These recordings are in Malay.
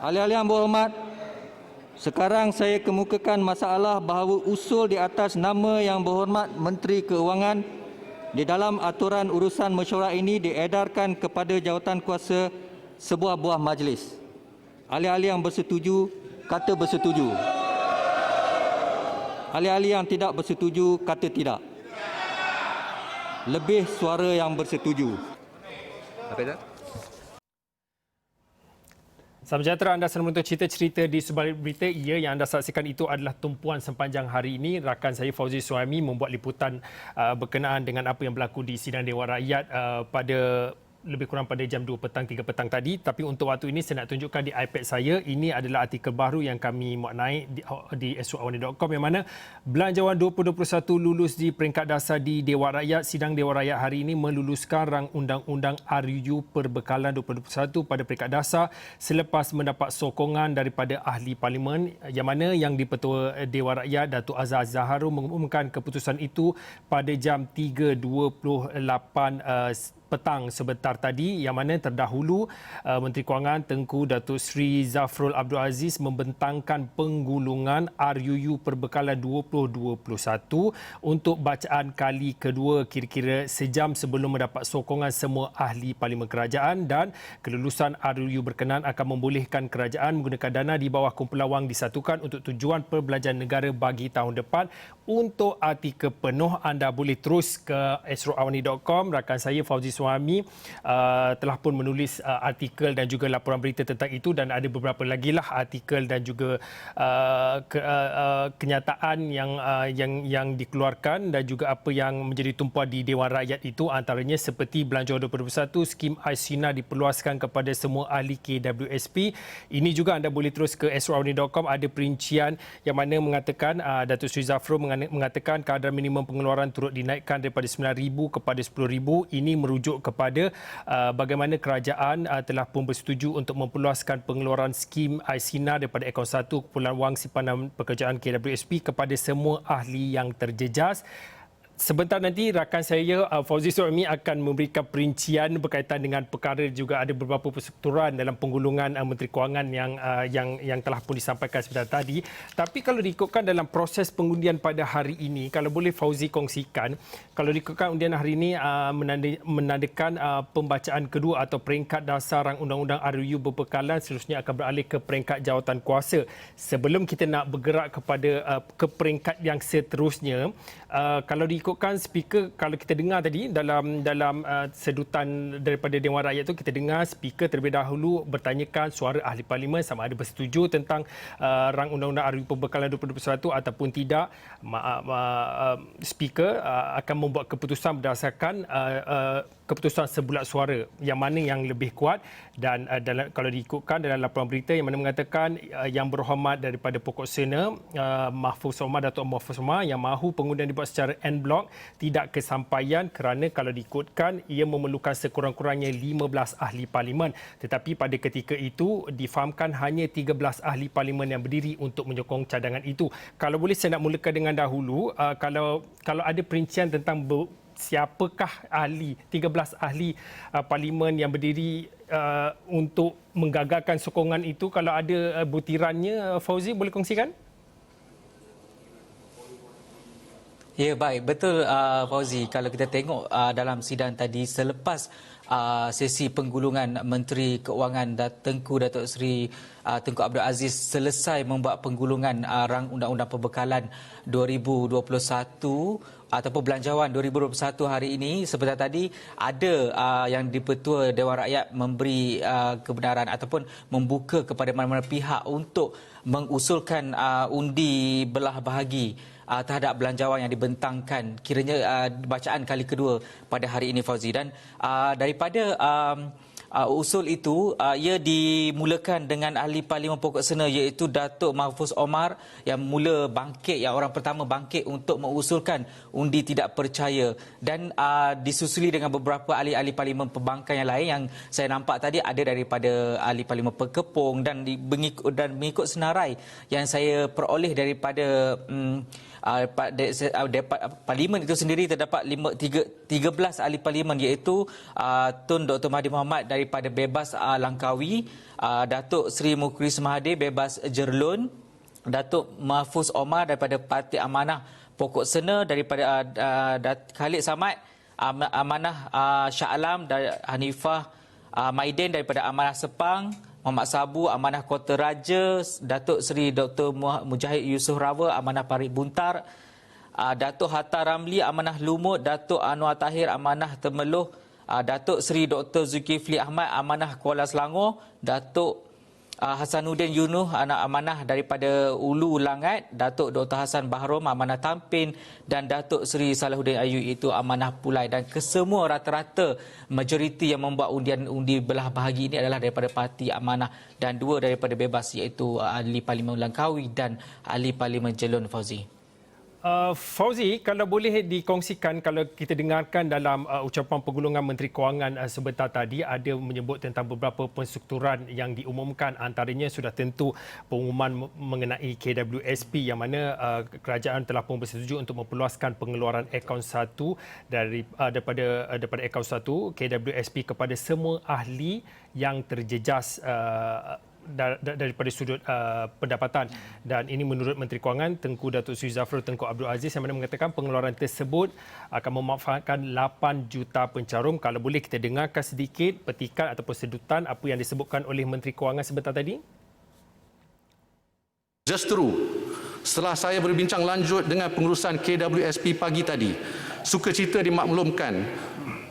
Ahli-ahli yang berhormat, sekarang saya kemukakan masalah bahawa usul di atas nama Yang Berhormat Menteri Keuangan di dalam aturan urusan mesyuarat ini diedarkan kepada jawatankuasa sebuah buah majlis. Ahli-ahli yang bersetuju kata bersetuju. Ahli-ahli yang tidak bersetuju kata tidak. Lebih suara yang bersetuju. Apa itu? Salam sejahtera, anda sedang menonton cerita-cerita di sebalik berita. Yang anda saksikan itu adalah tumpuan sepanjang hari ini. Rakan saya Fauzi Suhaimi membuat liputan berkenaan dengan apa yang berlaku di sidang Dewan Rakyat pada lebih kurang pada jam 2 petang, 3 petang tadi. Tapi untuk waktu ini saya nak tunjukkan di iPad saya. Ini adalah artikel baru yang kami muat naik di eswakawani.com yang mana Belanjawan 2021 lulus di peringkat dasar di Dewan Rakyat. Sidang Dewan Rakyat hari ini meluluskan rang undang-undang RUU Perbekalan 2021 pada peringkat dasar selepas mendapat sokongan daripada ahli parlimen, yang mana yang di-Pertua Dewan Rakyat Datuk Azhar Zaharu mengumumkan keputusan itu pada jam 3.28 petang sebentar tadi, yang mana terdahulu Menteri Kewangan Tengku Datuk Seri Zafrul Abdul Aziz membentangkan penggulungan RUU Perbekalan 2021 untuk bacaan kali kedua kira-kira sejam sebelum mendapat sokongan semua ahli parlimen kerajaan, dan kelulusan RUU berkenaan akan membolehkan kerajaan menggunakan dana di bawah kumpulan wang disatukan untuk tujuan perbelanjaan negara bagi tahun depan. Untuk artikel penuh anda boleh terus ke eswakawani.com. Rakan saya Fauzi Suhaimi telah pun menulis artikel dan juga laporan berita tentang itu, dan ada beberapa lagi lah artikel dan juga kenyataan yang dikeluarkan dan juga apa yang menjadi tumpuan di Dewan Rakyat itu, antaranya seperti Belanjawan 2021 skim Aisina diperluaskan kepada semua ahli KWSP. Ini juga anda boleh terus ke eswakawani.com, ada perincian yang mana mengatakan Datuk Seri Zafrul mengatakan kadar minimum pengeluaran turut dinaikkan daripada 9,000 kepada 10,000. Ini merujuk kepada bagaimana kerajaan telah pun bersetuju untuk memperluaskan pengeluaran skim Aisina daripada akaun 1 kumpulan wang simpanan pekerjaan KWSP kepada semua ahli yang terjejas. Sebentar nanti rakan saya Fauzi Suhaimi akan memberikan perincian berkaitan dengan perkara, juga ada beberapa persekturan dalam penggulungan Menteri Kewangan yang telah pun disampaikan sebentar tadi. Tapi kalau diikutkan dalam proses pengundian pada hari ini, kalau boleh Fauzi kongsikan, kalau diikutkan undian hari ini menandakan pembacaan kedua atau peringkat dasar rang undang-undang RUU Berbekalan seterusnya akan beralih ke peringkat jawatan kuasa. Sebelum kita nak bergerak kepada ke peringkat yang seterusnya, kalau diikutkan speaker, kalau kita dengar tadi dalam sedutan daripada Dewan Rakyat itu, kita dengar speaker terlebih dahulu bertanyakan suara ahli parlimen sama ada bersetuju tentang rang undang-undang RUU Perbekalan 2021 ataupun tidak. Speaker akan membuat keputusan berdasarkan keputusan sebulat suara yang mana yang lebih kuat. Dan kalau diikutkan dalam laporan berita yang mana mengatakan Yang Berhormat daripada Pokok Sena Mahfuz Omar, Datuk Mahfuz Omar, yang mahu pengundian dibuat secara en blok tidak kesampaian kerana kalau diikutkan ia memerlukan sekurang-kurangnya 15 ahli parlimen, tetapi pada ketika itu difahamkan hanya 13 ahli parlimen yang berdiri untuk menyokong cadangan itu. Kalau boleh saya nak mulakan dengan dahulu, kalau ada perincian tentang siapakah ahli 13 ahli parlimen yang berdiri untuk menggagalkan sokongan itu, kalau ada butirannya Fauzi boleh kongsikan? Ya, baik. Betul Fauzi. Kalau kita tengok dalam sidang tadi selepas sesi penggulungan Menteri Keuangan Tengku Datuk Seri Tengku Abdul Aziz selesai membuat penggulungan rang undang-undang perbekalan 2021 ataupun Belanjawan 2021 hari ini, seperti tadi ada yang di-Pertua Dewan Rakyat memberi kebenaran ataupun membuka kepada mana-mana pihak untuk mengusulkan undi belah bahagi terhadap belanjawan yang dibentangkan kiranya bacaan kali kedua pada hari ini Fauzi. Dan daripada usul itu ia dimulakan dengan ahli parlimen Pokok Sena iaitu Datuk Mahfuz Omar yang mula bangkit, yang orang pertama bangkit untuk mengusulkan undi tidak percaya, dan disusuli dengan beberapa ahli-ahli parlimen perbankan yang lain yang saya nampak tadi ada daripada ahli parlimen Pekepong dan mengikut senarai yang saya peroleh daripada Parlimen itu sendiri terdapat 13 ahli parlimen, iaitu Tun Dr. Mahathir Mohamad daripada Bebas Langkawi, Datuk Seri Mukhlis Mahathir Bebas Jerlun, Datuk Mahfuz Omar daripada Parti Amanah Pokok Sena, daripada Khalid Samad Amanah Shah Alam, Hanifah Maiden daripada Amanah Sepang, Muhammad Sabu Amanah Kota Raja, Datuk Seri Dr. Mujahid Yusof Rawa Amanah Parit Buntar, Datuk Hatta Ramli Amanah Lumut, Datuk Anwar Tahir Amanah Temeloh, Datuk Seri Dr. Zulkifli Ahmad Amanah Kuala Selangor, Datuk Hasanuddin Yunuh anak amanah daripada Ulu Langat, Datuk Dr. Hassan Bahrom amanah Tampin, dan Datuk Seri Salahuddin Ayub itu amanah Pulai. Dan kesemua rata-rata majoriti yang membuat undi belah bahagi ini adalah daripada Parti Amanah, dan 2 daripada Bebas, iaitu Ahli Parlimen Langkawi dan Ahli Parlimen Jelun. Fauzi. Fauzi, kalau boleh dikongsikan, kalau kita dengarkan dalam ucapan penggulungan Menteri Kewangan sebentar tadi, ada menyebut tentang beberapa penstrukturan yang diumumkan, antaranya sudah tentu pengumuman mengenai KWSP yang mana kerajaan telah pun bersetuju untuk memperluaskan pengeluaran akaun 1 daripada akaun 1 KWSP kepada semua ahli yang terjejas daripada sudut pendapatan. Dan ini menurut Menteri Kewangan Tengku Datuk Seri Zafrul Tengku Abdul Aziz, yang mana mengatakan pengeluaran tersebut akan memanfaatkan 8 juta pencarum. Kalau boleh kita dengarkan sedikit petikan ataupun sedutan apa yang disebutkan oleh Menteri Kewangan sebentar tadi. Justeru, setelah saya berbincang lanjut dengan pengurusan KWSP pagi tadi, sukacita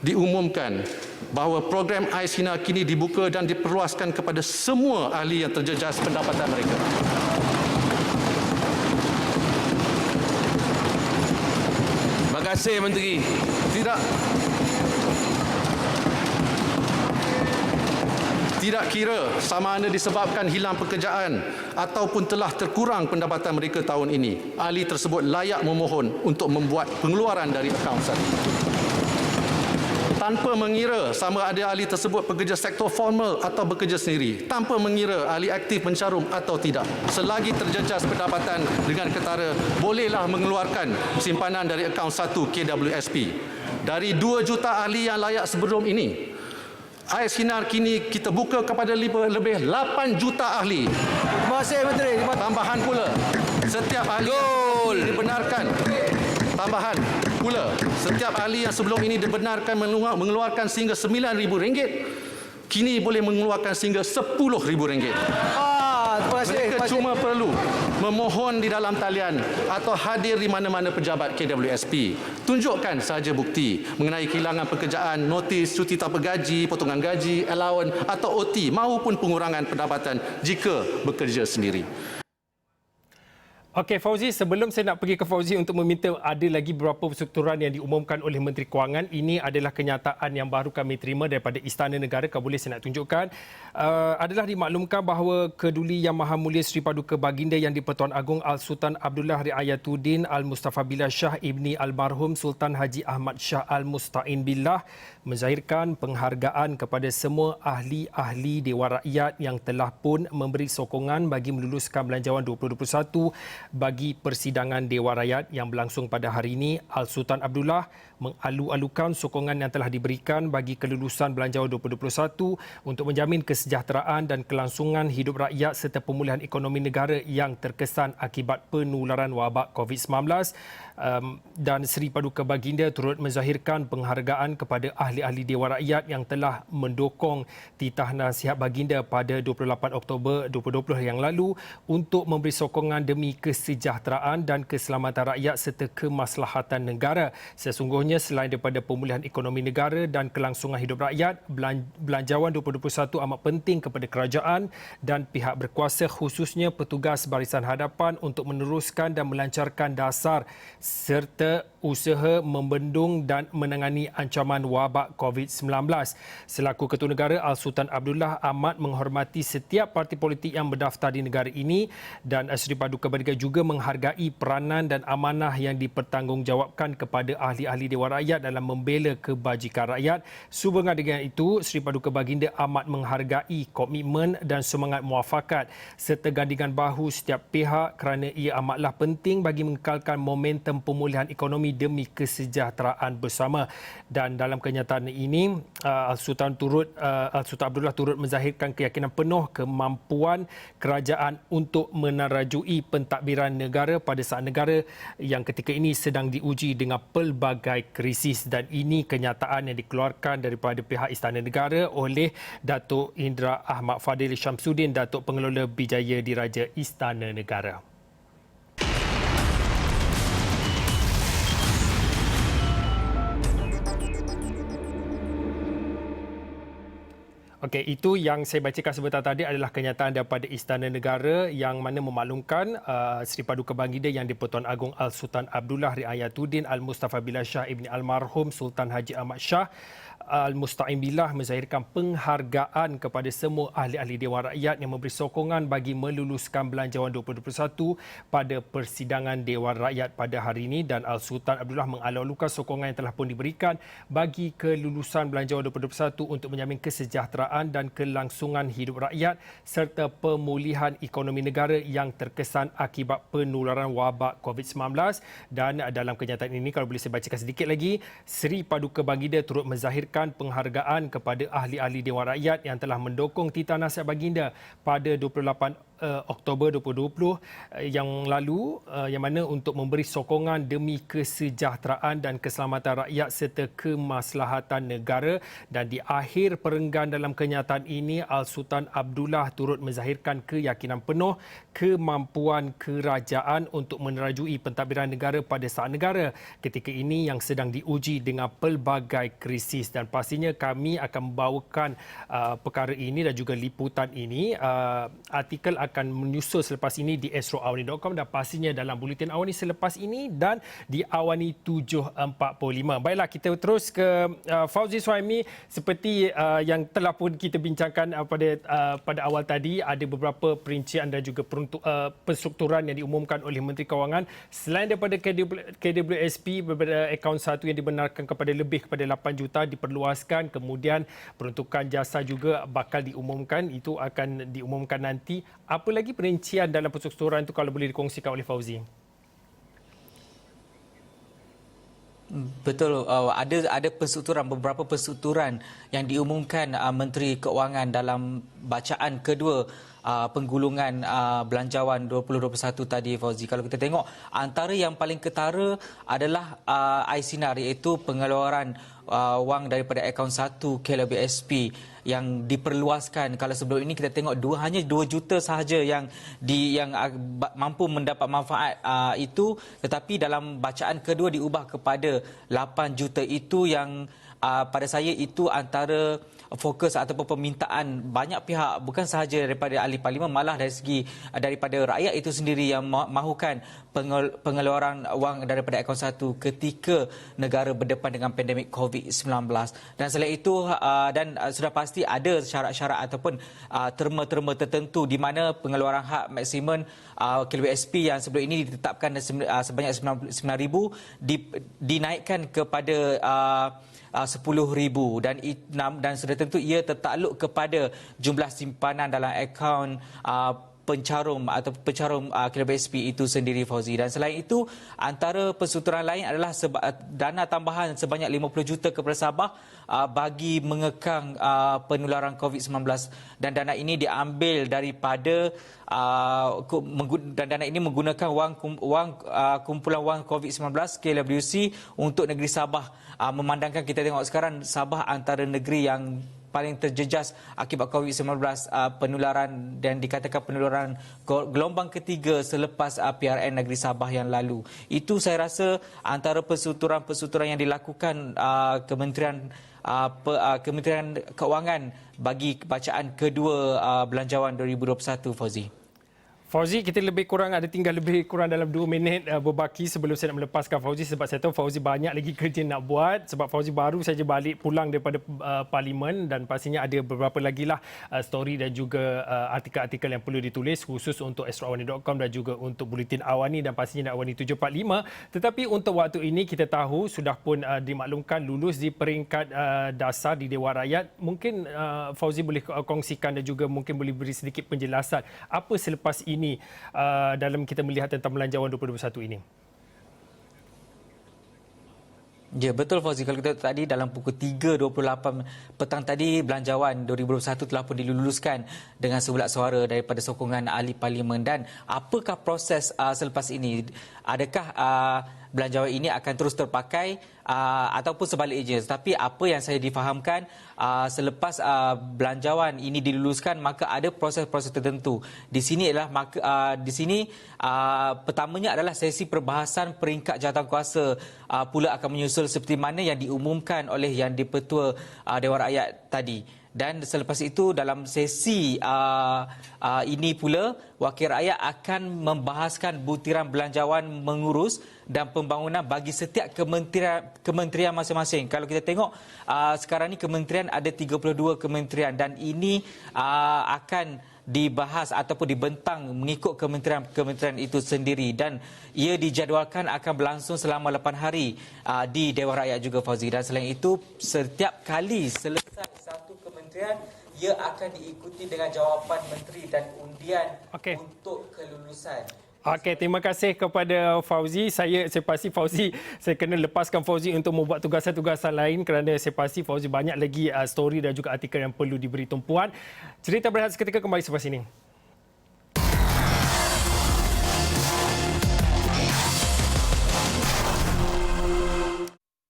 diumumkan bahawa program AIS Hina kini dibuka dan diperluaskan kepada semua ahli yang terjejas pendapatan mereka. Terima kasih Menteri. Tidak kira sama ada disebabkan hilang pekerjaan ataupun telah terkurang pendapatan mereka tahun ini, ahli tersebut layak memohon untuk membuat pengeluaran dari akaun 1. Tanpa mengira sama ada ahli tersebut pekerja sektor formal atau bekerja sendiri, tanpa mengira ahli aktif mencarum atau tidak, selagi terjejas pendapatan dengan ketara, bolehlah mengeluarkan simpanan dari akaun 1 KWSP. Dari 2 juta ahli yang layak sebelum ini, AIS Hina kini kita buka kepada lebih 8 juta ahli. Terima kasih Menteri. Tambahan pula, setiap ahli dibenarkan. Tambahan pula, setiap ahli yang sebelum ini dibenarkan mengeluarkan sehingga RM9,000, kini boleh mengeluarkan sehingga RM10,000. Mereka cuma perlu memohon di dalam talian atau hadir di mana-mana pejabat KWSP. Tunjukkan sahaja bukti mengenai kehilangan pekerjaan, notis, cuti tanpa gaji, potongan gaji, allowance atau OT maupun pengurangan pendapatan jika bekerja sendiri. Okey Fauzi, sebelum saya nak pergi ke Fauzi untuk meminta ada lagi beberapa perstrukturan yang diumumkan oleh Menteri Kewangan, ini adalah kenyataan yang baru kami terima daripada Istana Negara. Kalau boleh saya nak tunjukkan, adalah dimaklumkan bahawa Keduli Yang Maha Mulia Seri Paduka Baginda Yang di-Pertuan Agong Al-Sultan Abdullah Riayatuddin Al-Mustafa Billah Shah Ibni Almarhum Sultan Haji Ahmad Shah Al-Musta'in Billah menzahirkan penghargaan kepada semua ahli-ahli Dewan Rakyat yang telah pun memberi sokongan bagi meluluskan Belanjawan 2021 bagi persidangan Dewan Rakyat yang berlangsung pada hari ini. Al-Sultan Abdullah mengalu-alukan sokongan yang telah diberikan bagi kelulusan Belanjawan 2021 untuk menjamin kesejahteraan dan kelangsungan hidup rakyat serta pemulihan ekonomi negara yang terkesan akibat penularan wabak COVID-19. Dan Seri Paduka Baginda turut menzahirkan penghargaan kepada ahli-ahli Dewan Rakyat yang telah mendukung titah nasihat Baginda pada 28 Oktober 2020 yang lalu untuk memberi sokongan demi kesejahteraan dan keselamatan rakyat serta kemaslahatan negara. Sesungguhnya selain daripada pemulihan ekonomi negara dan kelangsungan hidup rakyat, Belanjawan 2021 amat penting kepada kerajaan dan pihak berkuasa, khususnya petugas barisan hadapan, untuk meneruskan dan melancarkan dasar serta usaha membendung dan menangani ancaman wabak COVID-19. Selaku Ketua Negara, Al-Sultan Abdullah amat menghormati setiap parti politik yang berdaftar di negara ini dan Seri Paduka Baginda juga menghargai peranan dan amanah yang dipertanggungjawabkan kepada ahli-ahli Dewan Rakyat dalam membela kebajikan rakyat. Sehubungan dengan itu, Seri Paduka Baginda amat menghargai komitmen dan semangat muafakat serta gandingan bahu setiap pihak kerana ia amatlah penting bagi mengekalkan momentum pemulihan ekonomi demi kesejahteraan bersama. Dan dalam kenyataan ini, Al-Sultan Abdullah turut menzahirkan keyakinan penuh kemampuan kerajaan untuk menarajui pentadbiran negara pada saat negara yang ketika ini sedang diuji dengan pelbagai krisis, dan ini kenyataan yang dikeluarkan daripada pihak Istana Negara oleh Datuk Indra Ahmad Fadil Syamsuddin, Datuk Pengelola Bijaya Diraja Istana Negara. Okey, itu yang saya bacakan sebentar tadi adalah kenyataan daripada Istana Negara yang mana memaklumkan Seri Paduka Baginda Yang di-Pertuan Agong Al-Sultan Abdullah Riayatuddin Al-Mustafa Billah Shah Ibni Almarhum Sultan Haji Ahmad Shah Al-Musta'im Billah menzahirkan penghargaan kepada semua ahli-ahli Dewan Rakyat yang memberi sokongan bagi meluluskan Belanjawan 2021 pada persidangan Dewan Rakyat pada hari ini, dan Al-Sultan Abdullah mengalu-alukan sokongan yang telah pun diberikan bagi kelulusan Belanjawan 2021 untuk menjamin kesejahteraan dan kelangsungan hidup rakyat serta pemulihan ekonomi negara yang terkesan akibat penularan wabak COVID-19. Dan dalam kenyataan ini, kalau boleh saya bacakan sedikit lagi, Seri Paduka Baginda turut menzahirkan penghargaan kepada ahli-ahli Dewan Rakyat yang telah mendukung titah nasihat baginda pada 28 Oktober 2020 yang lalu, yang mana untuk memberi sokongan demi kesejahteraan dan keselamatan rakyat serta kemaslahatan negara. Dan di akhir perenggan dalam kenyataan ini, Al-Sultan Abdullah turut menzahirkan keyakinan penuh kemampuan kerajaan untuk menerajui pentadbiran negara pada saat negara ketika ini yang sedang diuji dengan pelbagai krisis. Dan pastinya kami akan membawakan perkara ini dan juga liputan ini. Artikel akan menyusul selepas ini di astroawani.com dan pastinya dalam buletin Awani selepas ini dan di Awani 7.45. Baiklah, kita terus ke Fauzi Suhaimi. Seperti yang telah pun kita bincangkan pada awal tadi, ada beberapa perincian dan juga penstrukturan yang diumumkan oleh Menteri Kewangan. Selain daripada KWSP, berbeda akaun satu yang dibenarkan kepada 8 juta diperluaskan, kemudian peruntukan jasa juga bakal diumumkan, itu akan diumumkan nanti. Apa lagi perincian dalam penstrukturan itu kalau boleh dikongsikan oleh Fauzi? Betul, ada beberapa penstrukturan yang diumumkan Menteri Keuangan dalam bacaan kedua penggulungan Belanjawan 2021 tadi, Fauzi. Kalau kita tengok, antara yang paling ketara adalah iSinar, iaitu pengeluaran wang daripada akaun 1 KWSP yang diperluaskan. Kalau sebelum ini kita tengok hanya 2 juta sahaja yang mampu mendapat manfaat itu, tetapi dalam bacaan kedua diubah kepada 8 juta. Itu yang pada saya itu antara fokus ataupun permintaan banyak pihak, bukan sahaja daripada ahli parlimen, malah dari segi daripada rakyat itu sendiri yang mahukan pengeluaran wang daripada akaun 1 ketika negara berdepan dengan pandemik COVID-19. Dan selain itu, dan sudah pasti ada syarat-syarat ataupun terma-terma tertentu di mana pengeluaran hak maksimum KWSP yang sebelum ini ditetapkan sebanyak 9,000 dinaikkan kepada 10,000 dan sudah tentu ia tertakluk kepada jumlah simpanan dalam akaun pencarum KWSP itu sendiri, Fauzi. Dan selain itu, antara penstrukturan lain adalah dana tambahan sebanyak 50 juta kepada Sabah bagi mengekang penularan COVID-19, dan dana ini diambil daripada dan dana ini menggunakan kumpulan wang COVID-19 KWC untuk negeri Sabah. Memandangkan kita tengok sekarang Sabah antara negeri yang paling terjejas akibat COVID-19 penularan, dan dikatakan penularan gelombang ketiga selepas PRN negeri Sabah yang lalu. Itu saya rasa antara penstrukturan yang dilakukan Kementerian Keuangan bagi bacaan kedua Belanjawan 2021, Fauzi. Fauzi, kita lebih kurang tinggal lebih kurang dalam 2 minit berbaki sebelum saya nak melepaskan Fauzi, sebab saya tahu Fauzi banyak lagi kerja nak buat sebab Fauzi baru saja balik pulang daripada parlimen dan pastinya ada beberapa lagi lah story dan juga artikel-artikel yang perlu ditulis khusus untuk astroawani.com dan juga untuk Buletin Awani dan pastinya Awani 745. Tetapi untuk waktu ini kita tahu sudah pun dimaklumkan lulus di peringkat dasar di Dewan Rakyat. Mungkin Fauzi boleh kongsikan dan juga mungkin boleh beri sedikit penjelasan apa selepas ini dalam kita melihat tentang Belanjawan 2021 ini. Ya, betul Fauzi. Kalau kita tadi dalam pukul 3.28 petang tadi, Belanjawan 2021 telah pun diluluskan dengan sebulat suara daripada sokongan ahli parlimen. Dan apakah proses selepas ini? Adakah Belanjawan ini akan terus terpakai ataupun sebaliknya? Tetapi apa yang saya difahamkan, selepas Belanjawan ini diluluskan, maka ada proses-proses tertentu. Di sini adalah pertamanya adalah sesi perbahasan peringkat jawatankuasa pula akan menyusul seperti mana yang diumumkan oleh Yang di-Pertua Dewan Rakyat tadi. Dan selepas itu dalam sesi ini pula wakil rakyat akan membahaskan butiran belanjawan mengurus dan pembangunan bagi setiap kementerian masing-masing. Kalau kita tengok sekarang ni kementerian ada 32 kementerian dan ini akan dibahas ataupun dibentang mengikut kementerian itu sendiri dan ia dijadualkan akan berlangsung selama 8 hari di Dewan Rakyat juga, Fauzi. Dan selain itu, setiap kali selesai satu kementerian, ia akan diikuti dengan jawapan menteri dan undian untuk kelulusan. Okey, terima kasih kepada Fauzi. Saya pasti Fauzi, saya kena lepaskan Fauzi untuk membuat tugasan-tugasan lain kerana saya pasti Fauzi banyak lagi story dan juga artikel yang perlu diberi tumpuan. Cerita berehat seketika kembali selepas ini.